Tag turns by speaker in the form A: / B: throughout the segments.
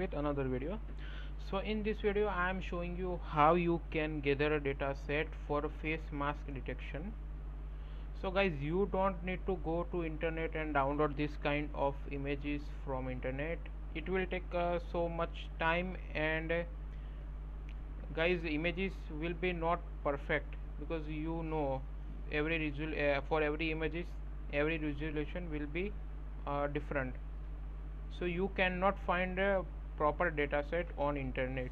A: with another video. So in this video I am showing you how you can gather a data set for face mask detection. So guys, you don't need to go to internet and download this kind of images from internet. It will take so much time, and guys, images will be not perfect because for every images every resolution will be different, so you cannot find a proper data set on internet.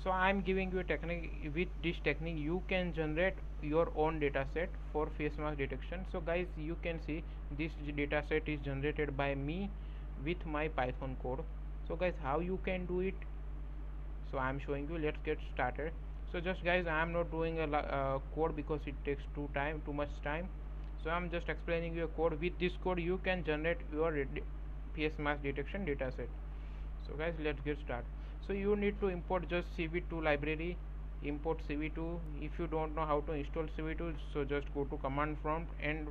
A: So I am giving you a technique. With this technique you can generate your own data set for face mask detection. So guys, you can see this data set is generated by me with my Python code. So guys, how you can do it? So I am showing you. Let's get started. So just guys, I am not doing a code because it takes too much time. So I'm just explaining you a code. With this code you can generate your PS mask detection dataset. So guys, let's get started. So you need to import just cv2 library. Import cv2. If you don't know how to install cv2, so just go to command prompt and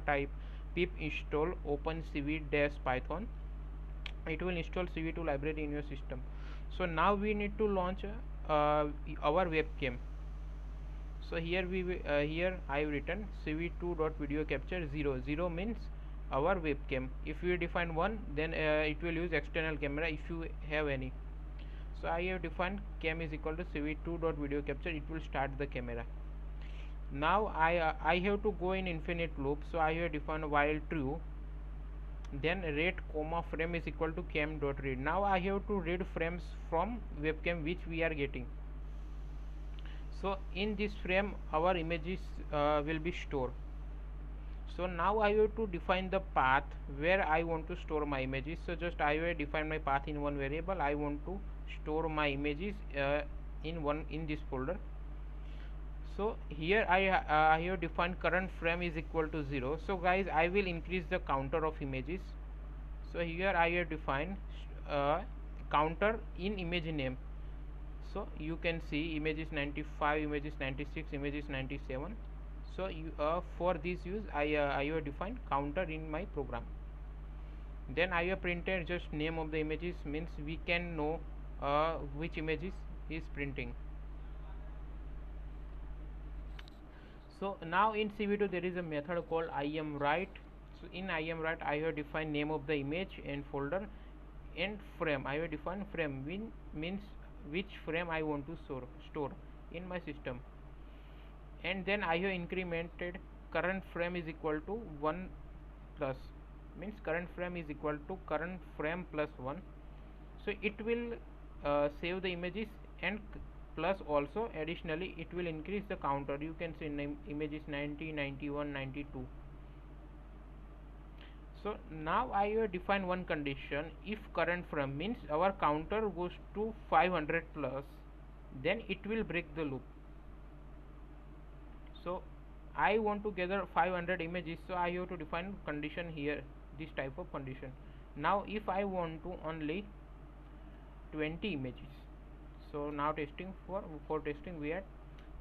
A: type pip install opencv-python. It will install cv2 library in your system. So now we need to launch our webcam. So here I have written cv2.video capture 0. 0 means our webcam. If we define 1, then it will use external camera if you have any. So I have defined cam is equal to cv2.video capture. It will start the camera. Now I have to go in infinite loop. So I have defined while true, then rate comma frame is equal to cam dot read. Now I have to read frames from webcam which we are getting. So in this frame our images will be stored. So now I have to define the path where I want to store my images. So just I will define my path in one variable. I want to store my images in this folder. So here I have defined current frame is equal to 0. So guys, I will increase the counter of images. So here I have defined uh, counter in image name. So you can see images 95, images 96, images 97. So for this use I have defined counter in my program. Then I have printed just name of the images, means we can know which images is printing. So now in cv2 there is a method called imWrite. So in imWrite I have defined name of the image and folder, and frame I have defined frame means which frame I want to store in my system. And then I have incremented current frame is equal to 1 plus, means current frame is equal to current frame plus 1. So it will save the images, and plus also additionally it will increase the counter. You can see images 90, 91, 92. So now I have defined one condition. If current frame means our counter goes to 500 plus, then it will break the loop. So I want to gather 500 images, so I have to define condition here, this type of condition. Now if I want to only 20 images, so now for testing we are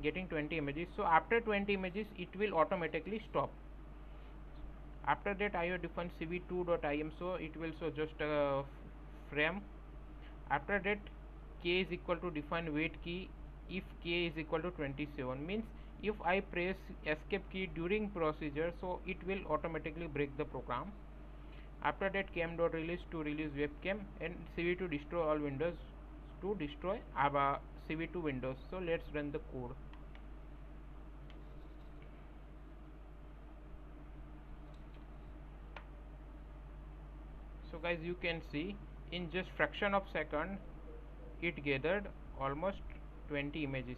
A: getting 20 images. So after 20 images it will automatically stop. After that I have defined cv2.im, so it will show just a frame. After that k is equal to define wait key. If k is equal to 27, means if I press escape key during procedure, so it will automatically break the program. After that cam.release to release webcam, and cv2 destroy all windows to destroy our cv2 windows. So let's run the code. So guys, you can see in just fraction of second it gathered almost 20 images.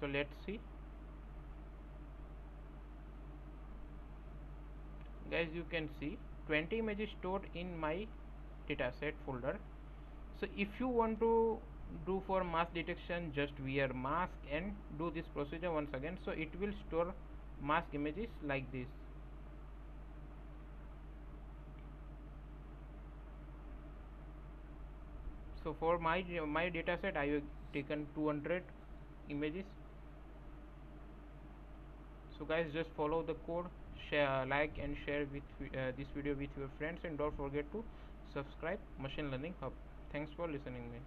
A: So let's see. Guys, you can see 20 images stored in my dataset folder. So if you want to do for mask detection, just wear mask and do this procedure once again. So it will store mask images like this. So for my dataset I have taken 200 images. So guys, just follow the code, share, like and share with this video with your friends, and don't forget to subscribe Machine Learning Hub. Thanks for listening me.